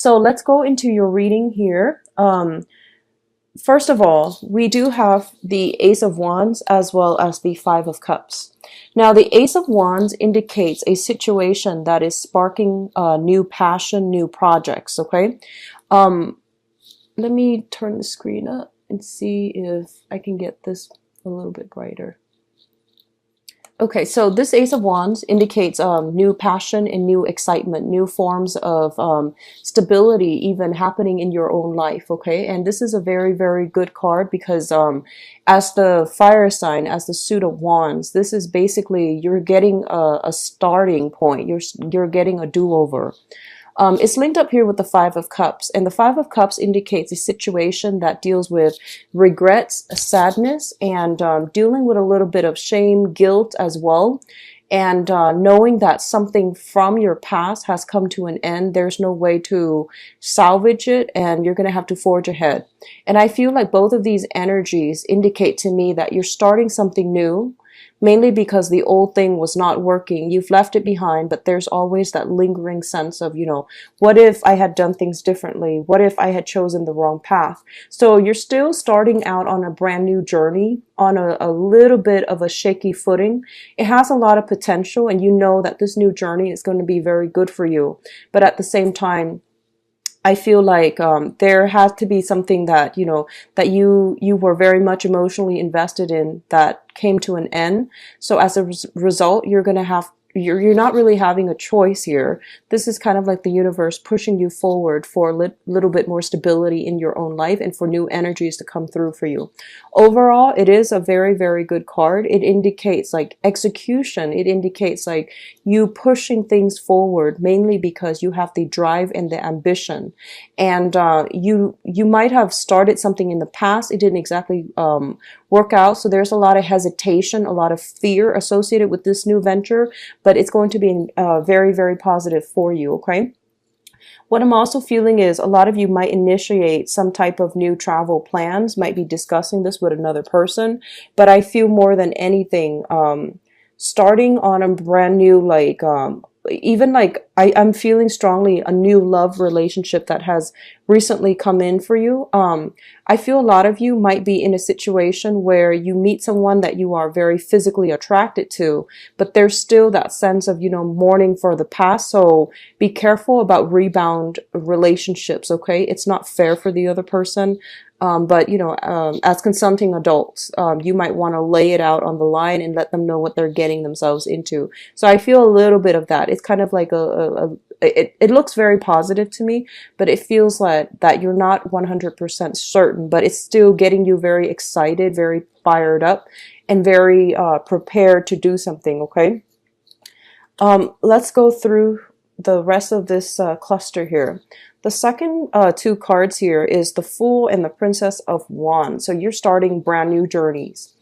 So let's go into your reading here. First of all, we do have the Ace of Wands as well as the Five of Cups. Now, the Ace of Wands indicates a situation that is sparking new passion, new projects, okay? Let me turn the screen up and see if I can get this a little bit brighter. Okay, so this Ace of Wands indicates new passion and new excitement, new forms of stability even happening in your own life, okay? And this is a very, very good card because as the fire sign, as the suit of wands, this is basically you're getting a starting point. You're getting a do-over. It's linked up here with the Five of Cups, and the Five of Cups indicates a situation that deals with regrets, sadness, and dealing with a little bit of shame, guilt as well, and knowing that something from your past has come to an end. There's no way to salvage it, and you're going to have to forge ahead. And I feel like both of these energies indicate to me that you're starting something new, mainly because the old thing was not working. You've left it behind, but there's always that lingering sense of, you know, what if I had done things differently? What if I had chosen the wrong path? So you're still starting out on a brand new journey, on a little bit of a shaky footing. It has a lot of potential, and you know that this new journey is going to be very good for you. But at the same time, I feel like there has to be something that, you know, that you were very much emotionally invested in that came to an end. So as a result, you're going to have you're not really having a choice here. This is kind of like the universe pushing you forward for a little bit more stability in your own life and for new energies to come through for you. Overall, it is a very, very good card. It indicates like execution. It indicates like you pushing things forward, mainly because you have the drive and the ambition. And you might have started something in the past. It didn't exactly work out. So there's a lot of hesitation, a lot of fear associated with this new venture, but it's going to be very, very positive for you, okay? What I'm also feeling is a lot of you might initiate some type of new travel plans, might be discussing this with another person, but I feel more than anything, starting on a brand new, like, even like I'm feeling strongly a new love relationship that has recently come in for you. I feel a lot of you might be in a situation where you meet someone that you are very physically attracted to, but there's still that sense of, you know, mourning for the past. So be careful about rebound relationships, okay? It's not fair for the other person. But, you know, as consenting adults, you might want to lay it out on the line and let them know what they're getting themselves into. So I feel a little bit of that. It's kind of like it looks very positive to me, but it feels like that you're not 100% certain, but it's still getting you very excited, very fired up, and very prepared to do something, okay? Let's go through the rest of this cluster here. The second two cards here is the Fool and the Princess of Wands. So you're starting brand new journeys.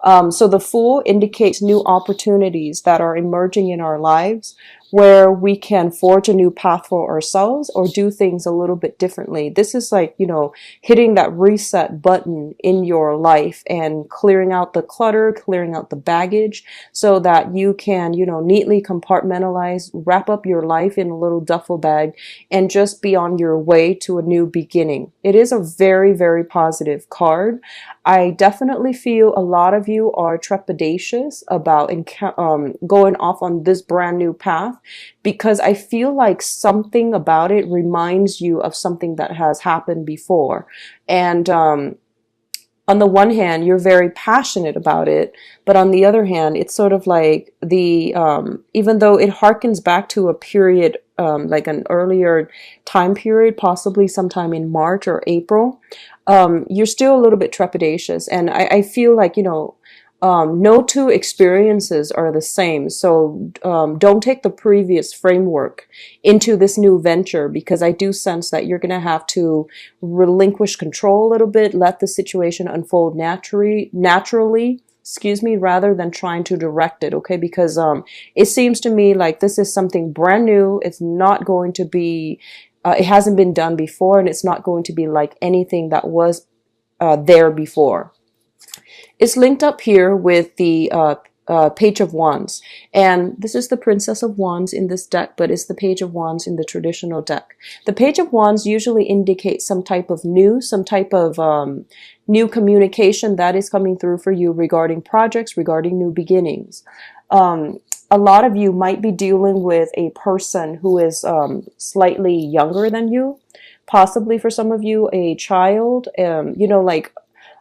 So the Fool indicates new opportunities that are emerging in our lives where we can forge a new path for ourselves or do things a little bit differently. This is like, you know, hitting that reset button in your life and clearing out the clutter, clearing out the baggage so that you can, you know, neatly compartmentalize, wrap up your life in a little duffel bag and just be on your way to a new beginning. It is a very, very positive card. I definitely feel a lot of you are trepidatious about going off on this brand new path because I feel like something about it reminds you of something that has happened before. And on the one hand, you're very passionate about it, but on the other hand, it's sort of like the, even though it harkens back to a period, like an earlier time period, possibly sometime in March or April, you're still a little bit trepidatious. And I feel like, you know, no two experiences are the same. So don't take the previous framework into this new venture, because I do sense that you're going to have to relinquish control a little bit, let the situation unfold naturally, excuse me, rather than trying to direct it, okay? Because it seems to me like this is something brand new. It's not going to be, it hasn't been done before, and it's not going to be like anything that was there before. It's linked up here with the Page of Wands. And this is the Princess of Wands in this deck, but it's the Page of Wands in the traditional deck. The Page of Wands usually indicates some type of news, some type of new communication that is coming through for you regarding projects, regarding new beginnings. A lot of you might be dealing with a person who is slightly younger than you, possibly for some of you, a child. Like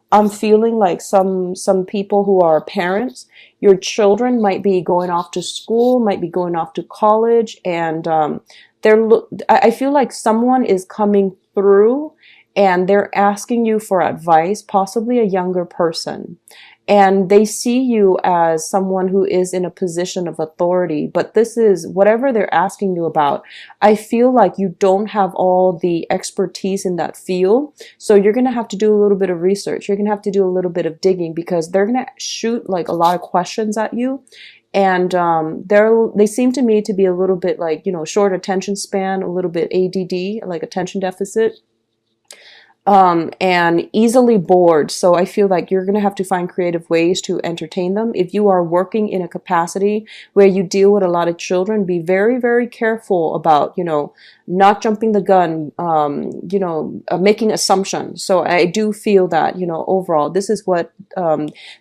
I'm feeling like some people who are parents, your children might be going off to school, might be going off to college, and I feel like someone is coming through and they're asking you for advice, possibly a younger person. And they see you as someone who is in a position of authority, but this is whatever they're asking you about. I feel like you don't have all the expertise in that field. So you're going to have to do a little bit of research. You're going to have to do a little bit of digging because they're going to shoot like a lot of questions at you. And they seem to me to be a little bit like, short attention span, a little bit ADD, like attention deficit. And easily bored. So I feel like you're going to have to find creative ways to entertain them. If you are working in a capacity where you deal with a lot of children, be very, very careful about, not jumping the gun, making assumptions. So I do feel that, overall, this is what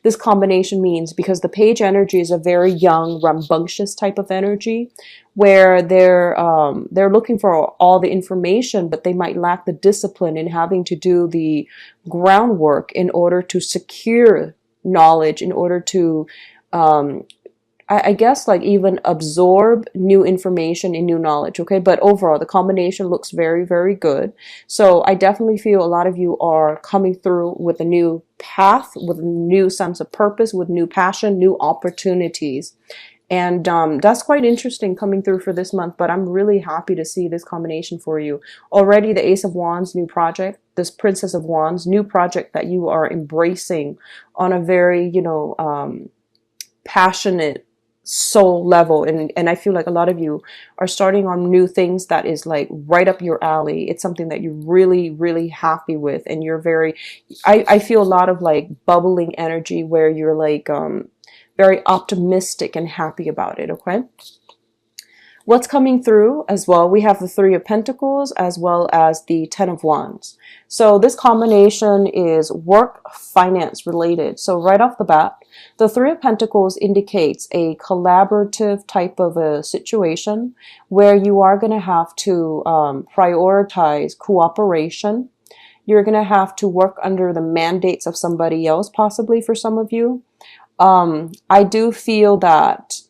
this combination means, because the page energy is a very young, rambunctious type of energy where they're looking for all the information, but they might lack the discipline in having to do the groundwork in order to secure knowledge, in order to I guess like even absorb new information and new knowledge. Okay. But overall, the combination looks very, very good. So I definitely feel a lot of you are coming through with a new path, with a new sense of purpose, with new passion, new opportunities. And that's quite interesting coming through for this month, but I'm really happy to see this combination for you. Already the Ace of Wands, new project, this Princess of Wands, new project that you are embracing on a very, passionate soul level. And I feel like a lot of you are starting on new things that is like right up your alley. It's something that you're really, really happy with. And you're I feel a lot of like bubbling energy where you're like, very optimistic and happy about it. Okay. What's coming through as well? We have the Three of Pentacles as well as the Ten of Wands. So this combination is work, finance related. So right off the bat, the Three of Pentacles indicates a collaborative type of a situation where you are going to have to prioritize cooperation. You're going to have to work under the mandates of somebody else, possibly for some of you. I do feel that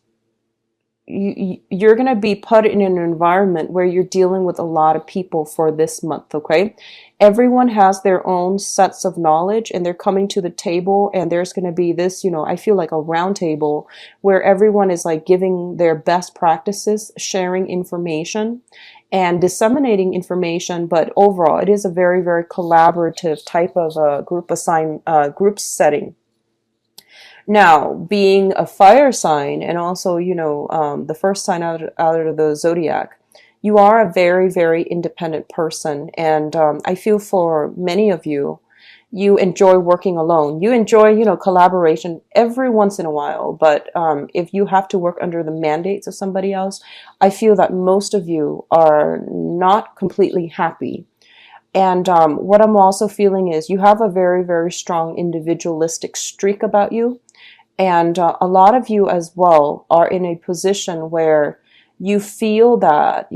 you're going to be put in an environment where you're dealing with a lot of people for this month, okay? Everyone has their own sets of knowledge and they're coming to the table, and there's going to be this, I feel like a round table where everyone is like giving their best practices, sharing information and disseminating information. But overall, it is a very, very collaborative type of group setting. Now, being a fire sign and also, the first sign out of the zodiac, you are a very, very independent person. And I feel for many of you, you enjoy working alone. You enjoy, collaboration every once in a while. But if you have to work under the mandates of somebody else, I feel that most of you are not completely happy. And what I'm also feeling is you have a very, very strong individualistic streak about you. And a lot of you as well are in a position where you feel that,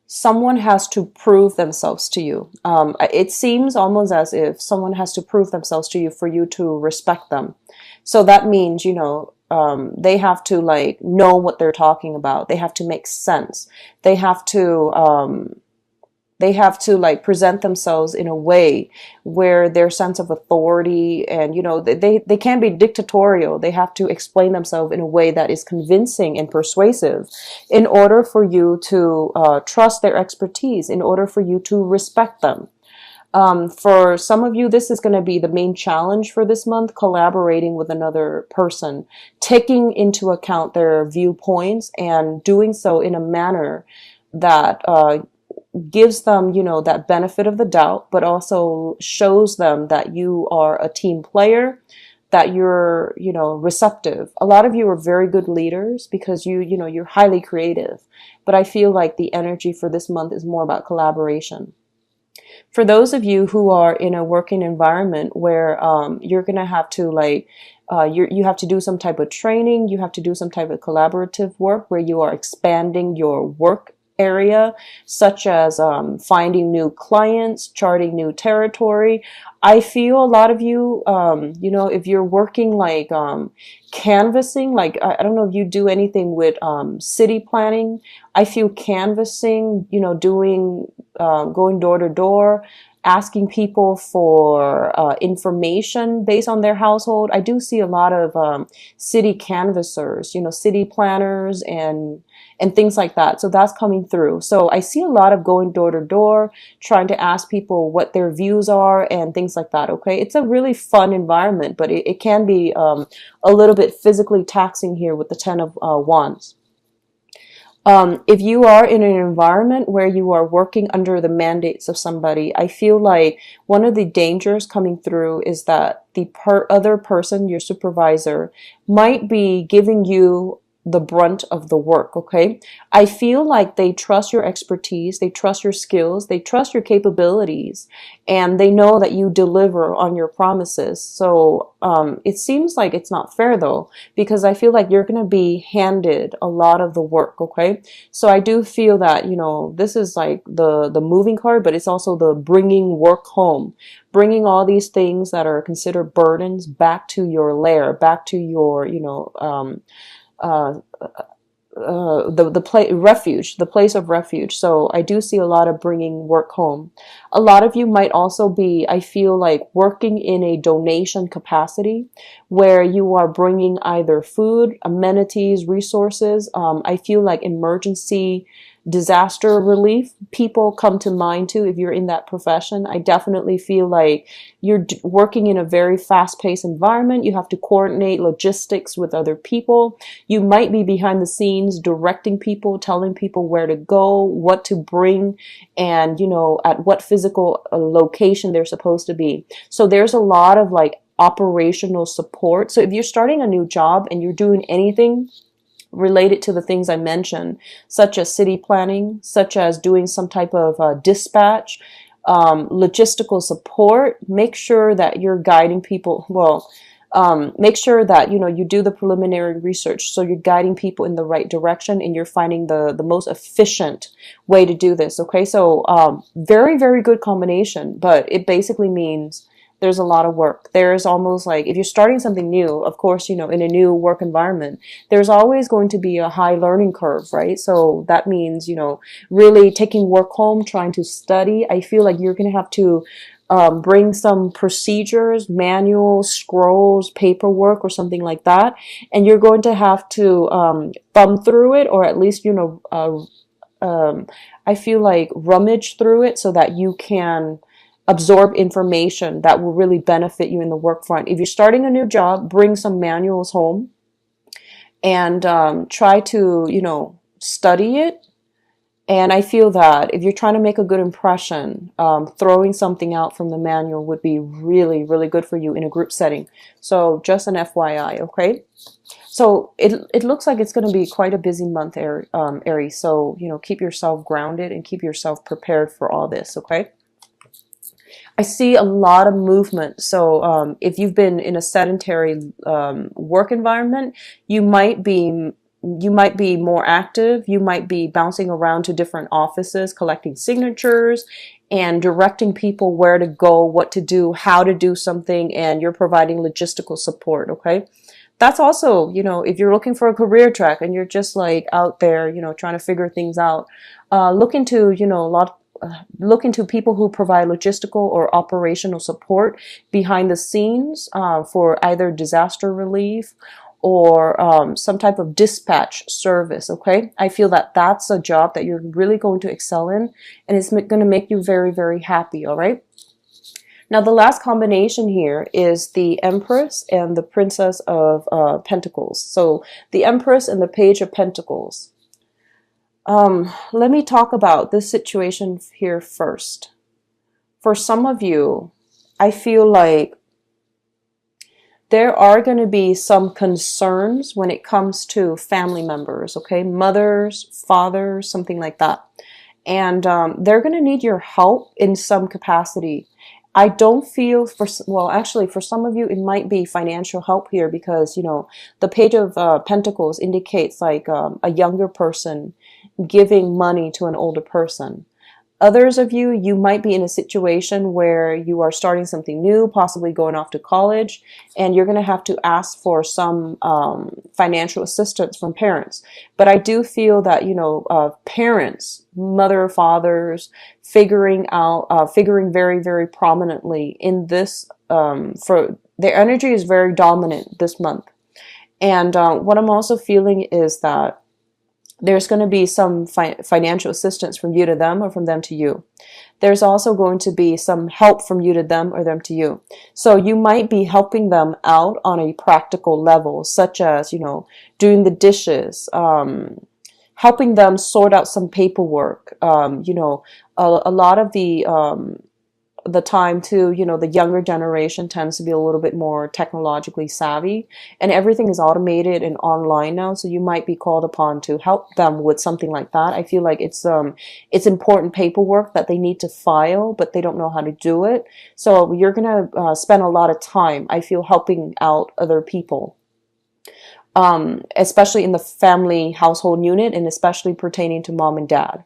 someone has to prove themselves to you. It seems almost as if someone has to prove themselves to you for you to respect them. So that means, they have to like know what they're talking about. They have to make sense. They have to like present themselves in a way where their sense of authority and, they can't be dictatorial. They have to explain themselves in a way that is convincing and persuasive in order for you to trust their expertise, in order for you to respect them. For some of you, this is going to be the main challenge for this month, collaborating with another person, taking into account their viewpoints and doing so in a manner that gives them, that benefit of the doubt, but also shows them that you are a team player, that you're, receptive. A lot of you are very good leaders because you're highly creative. But I feel like the energy for this month is more about collaboration. For those of you who are in a working environment where you're gonna have to you have to do some type of training, you have to do some type of collaborative work where you are expanding your work area, such as finding new clients, charting new territory. I feel a lot of you, if you're working like canvassing, like I don't know if you do anything with city planning. I feel canvassing, doing going door to door, asking people for information based on their household. I do see a lot of city canvassers, city planners and things like that. So that's coming through. So I see a lot of going door to door, trying to ask people what their views are and things like that. Okay. It's a really fun environment, but it can be a little bit physically taxing here with the 10 of Wands. If you are in an environment where you are working under the mandates of somebody, I feel like one of the dangers coming through is that the other person, your supervisor, might be giving you the brunt of the work, okay? I feel like they trust your expertise, they trust your skills, they trust your capabilities, and they know that you deliver on your promises. So it seems like it's not fair though, because I feel like you're going to be handed a lot of the work, okay? So I do feel that, this is like the moving card, but it's also the bringing work home, bringing all these things that are considered burdens back to your lair, back to your, refuge, the place of refuge. So I do see a lot of bringing work home. A lot of you might also be, I feel like, working in a donation capacity where you are bringing either food, amenities, resources. I feel like emergency disaster relief people come to mind too if you're in that profession. I definitely feel like you're working in a very fast-paced environment. You have to coordinate logistics with other people. You might be behind the scenes directing people, telling people where to go, what to bring, and at what physical location they're supposed to be. So there's a lot of like operational support. So if you're starting a new job and you're doing anything related to the things I mentioned, such as city planning, such as doing some type of dispatch, logistical support, make sure that you're guiding people. Make sure that, you do the preliminary research. So you're guiding people in the right direction and you're finding the most efficient way to do this. Okay. So, very, very good combination, but it basically means there's a lot of work. There's almost like if you're starting something new, of course, in a new work environment, there's always going to be a high learning curve, right? So that means, really taking work home, trying to study. I feel like you're going to have to bring some procedures, manuals, scrolls, paperwork, or something like that. And you're going to have to thumb through it, or at least, I feel like rummage through it so that you can absorb information that will really benefit you in the work front. If you're starting a new job, bring some manuals home and try to, study it. And I feel that if you're trying to make a good impression, throwing something out from the manual would be really, really good for you in a group setting. So just an FYI, okay? So it looks like it's going to be quite a busy month, Aries. So, keep yourself grounded and keep yourself prepared for all this, okay? I see a lot of movement. So if you've been in a sedentary work environment, you might be more active. You might be bouncing around to different offices, collecting signatures and directing people where to go, what to do, how to do something, and you're providing logistical support, okay? That's also, if you're looking for a career track and you're just like out there, trying to figure things out, look into, look into people who provide logistical or operational support behind the scenes for either disaster relief or some type of dispatch service, okay? I feel that that's a job that you're really going to excel in, and it's going to make you very, very happy, all right? Now, the last combination here is the Empress and the Princess of Pentacles. So the Empress and the Page of Pentacles. Let me talk about this situation here first. For some of you, I feel like there are going to be some concerns when it comes to family members, okay? Mothers, fathers, something like that. And they're going to need your help in some capacity. I don't feel well, actually, for some of you, it might be financial help here because, you know, the Page of Pentacles indicates like a younger person giving money to an older person. Others of you, you might be in a situation where you are starting something new, possibly going off to college, and you're going to have to ask for some financial assistance from parents. But I do feel that, you know, parents, mother, fathers, figuring very, very prominently in this, for their energy is very dominant this month. And what I'm also feeling is that there's going to be some financial assistance from you to them or from them to you. There's also going to be some help from you to them or them to you. So you might be helping them out on a practical level, such as, you know, doing the dishes, helping them sort out some paperwork. You know, a lot of the time too, you know, the younger generation tends to be a little bit more technologically savvy, and everything is automated and online now, so you might be called upon to help them with something like that. I feel like it's important paperwork that they need to file, but they don't know how to do it. So you're gonna spend a lot of time, I feel, helping out other people. Especially in the family household unit, and especially pertaining to mom and dad.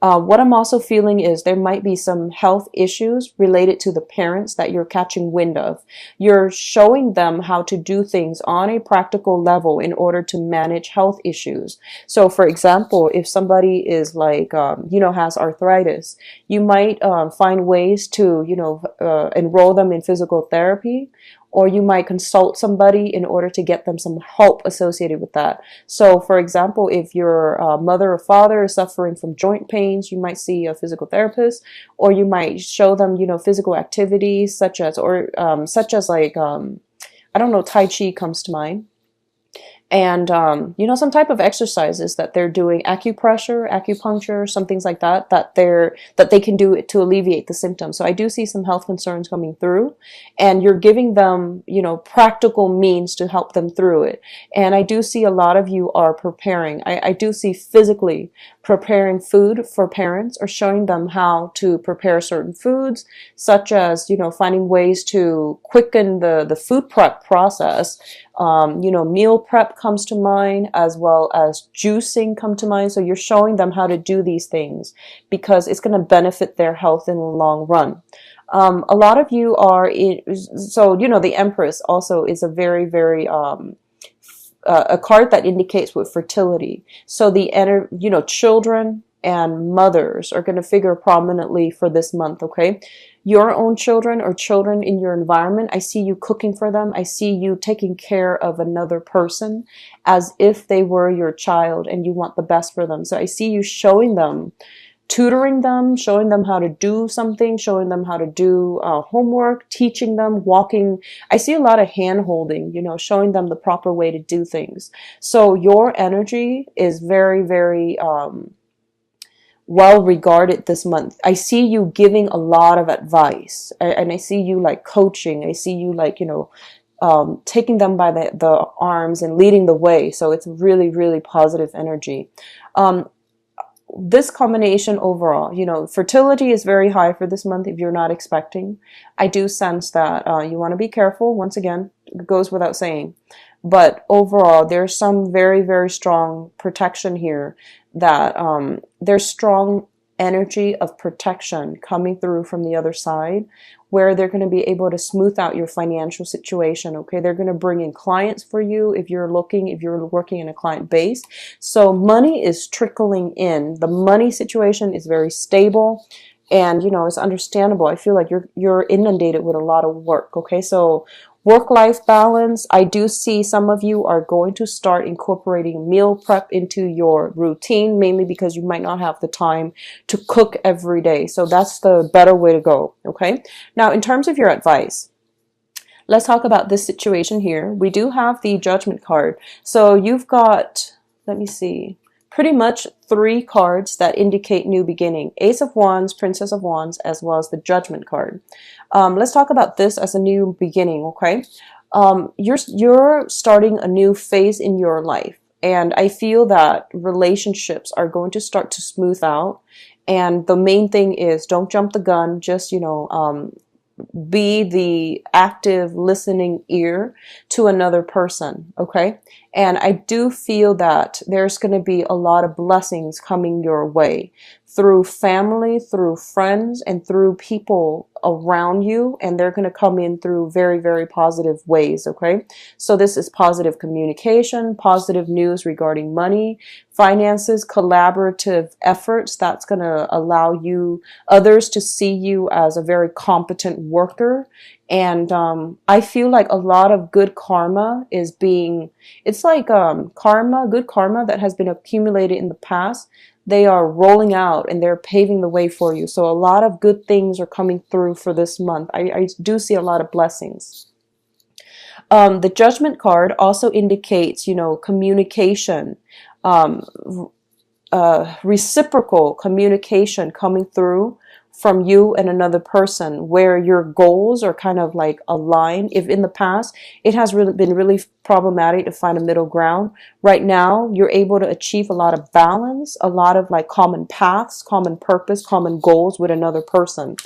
What I'm also feeling is there might be some health issues related to the parents that you're catching wind of. You're showing them how to do things on a practical level in order to manage health issues. So, for example, if somebody is like, you know, has arthritis, you might find ways to, you know, enroll them in physical therapy, or you might consult somebody in order to get them some help associated with that. So, for example, if your mother or father is suffering from joint pains, you might see a physical therapist, or you might show them, you know, physical activities such as like, I don't know, Tai Chi comes to mind. And, you know, some type of exercises that they're doing, acupressure, acupuncture, some things like that, that they can do to alleviate the symptoms. So I do see some health concerns coming through, and you're giving them, you know, practical means to help them through it. And I do see a lot of you are preparing. I do see physically preparing food for parents, or showing them how to prepare certain foods, such as, you know, finding ways to quicken the food prep process. You know, meal prep comes to mind, as well as juicing come to mind. So you're showing them how to do these things because it's going to benefit their health in the long run. A lot of you are so, you know, the Empress also is a very, very, a card that indicates with fertility. So you know, children and mothers are going to figure prominently for this month, okay? Your own children or children in your environment, I see you cooking for them. I see you taking care of another person as if they were your child and you want the best for them. So I see you showing them, tutoring them, showing them how to do something, showing them how to do homework, teaching them, walking. I see a lot of hand holding, you know, showing them the proper way to do things. So your energy is very, very well regarded this month. I see you giving a lot of advice, and I see you like coaching. I see you like, you know, taking them by the arms and leading the way. So it's really, really positive energy. This combination overall, you know, fertility is very high for this month if you're not expecting. I do sense that you want to be careful. Once again, it goes without saying. But overall, there's some very, very strong protection here, that there's strong energy of protection coming through from the other side, where they're going to be able to smooth out your financial situation, okay? They're going to bring in clients for you if you're working in a client base. So money is trickling in. The money situation is very stable. And, you know, it's understandable. I feel like you're inundated with a lot of work, okay? So work-life balance, I do see some of you are going to start incorporating meal prep into your routine, mainly because you might not have the time to cook every day. So that's the better way to go, okay? Now, in terms of your advice, let's talk about this situation here. We do have the Judgment card. So you've got, let me see, pretty much 3 cards that indicate new beginning. Ace of Wands, Princess of Wands, as well as the Judgment card. Let's talk about this as a new beginning, okay? You're starting a new phase in your life, and I feel that relationships are going to start to smooth out. And the main thing is, don't jump the gun. Just, be the active listening ear to another person, okay? And I do feel that there's going to be a lot of blessings coming your way through family, through friends, and through people around you, and they're going to come in through very, very positive ways, okay? So this is positive communication, positive news regarding money, finances, collaborative efforts that's going to allow you others to see you as a very competent worker. And I feel like a lot of good karma is being, it's like karma, good karma that has been accumulated in the past. They are rolling out and they're paving the way for you. So a lot of good things are coming through for this month. I do see a lot of blessings. The Judgment card also indicates, communication, um, reciprocal communication coming through from you and another person, where your goals are kind of like aligned. If in the past it has really been really problematic to find a middle ground, right now you're able to achieve a lot of balance, a lot of like common paths, common purpose, common goals with another person.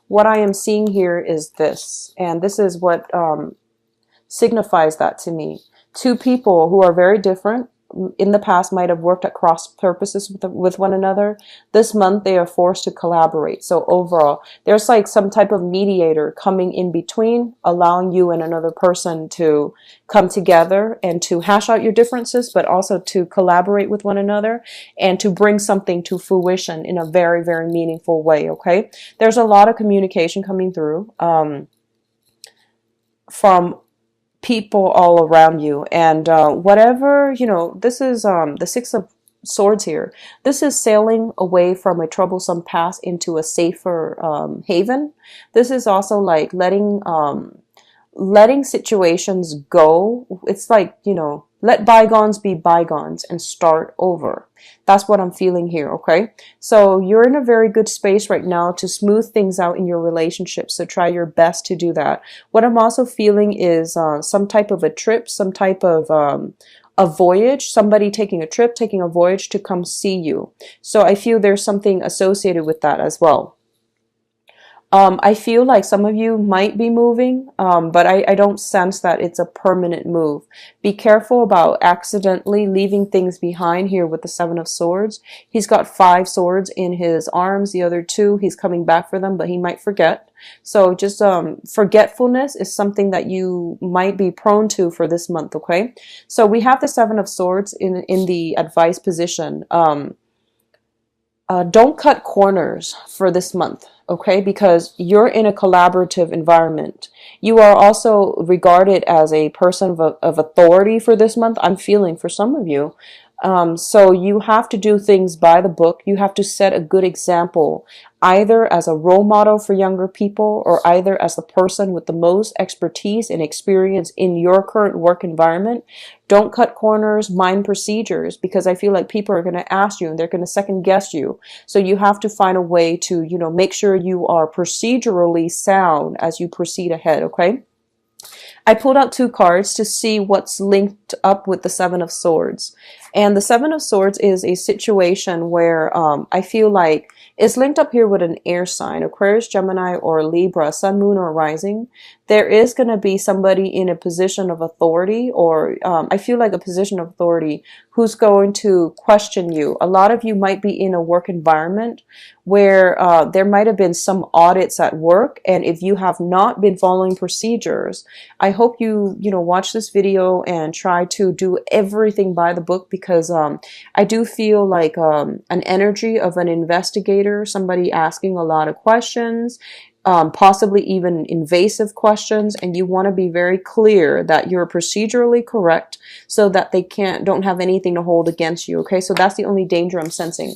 What I am seeing here is this, and this is what signifies that to me. Two people who are very different in the past might have worked at cross purposes with one another. This month they are forced to collaborate. So overall, there's like some type of mediator coming in between, allowing you and another person to come together and to hash out your differences, but also to collaborate with one another and to bring something to fruition in a very, very meaningful way, okay? There's a lot of communication coming through from people all around you, and whatever, this is the Six of Swords here. This is sailing away from a troublesome past into a safer haven. This is also like letting situations go. It's like, let bygones be bygones and start over. That's what I'm feeling here, okay? So you're in a very good space right now to smooth things out in your relationship. So try your best to do that. What I'm also feeling is some type of a trip, some type of a voyage, somebody taking a trip, taking a voyage to come see you. So I feel there's something associated with that as well. I feel like some of you might be moving, but I don't sense that it's a permanent move. Be careful about accidentally leaving things behind here with the Seven of Swords. He's got 5 swords in his arms. The other 2, he's coming back for them, but he might forget. So just forgetfulness is something that you might be prone to for this month, okay? So we have the Seven of Swords in the advice position. Don't cut corners for this month, okay? Because you're in a collaborative environment. You are also regarded as a person of authority for this month, I'm feeling, for some of you. So you have to do things by the book. You have to set a good example, either as a role model for younger people or either as the person with the most expertise and experience in your current work environment. Don't cut corners, mind procedures, because I feel like people are going to ask you and they're going to second guess you. So you have to find a way to, make sure you are procedurally sound as you proceed ahead, okay? I pulled out 2 cards to see what's linked up with the Seven of Swords. And the Seven of Swords is a situation where I feel like it's linked up here with an air sign, Aquarius, Gemini, or Libra, Sun, Moon, or Rising. There is going to be somebody in a position of authority, or I feel like a position of authority, who's going to question you. A lot of you might be in a work environment where there might have been some audits at work, and if you have not been following procedures, I hope you watch this video and try to do everything by the book, because I do feel like an energy of an investigator, somebody asking a lot of questions, possibly even invasive questions, and you want to be very clear that you're procedurally correct so that they don't have anything to hold against you, okay? So that's the only danger I'm sensing.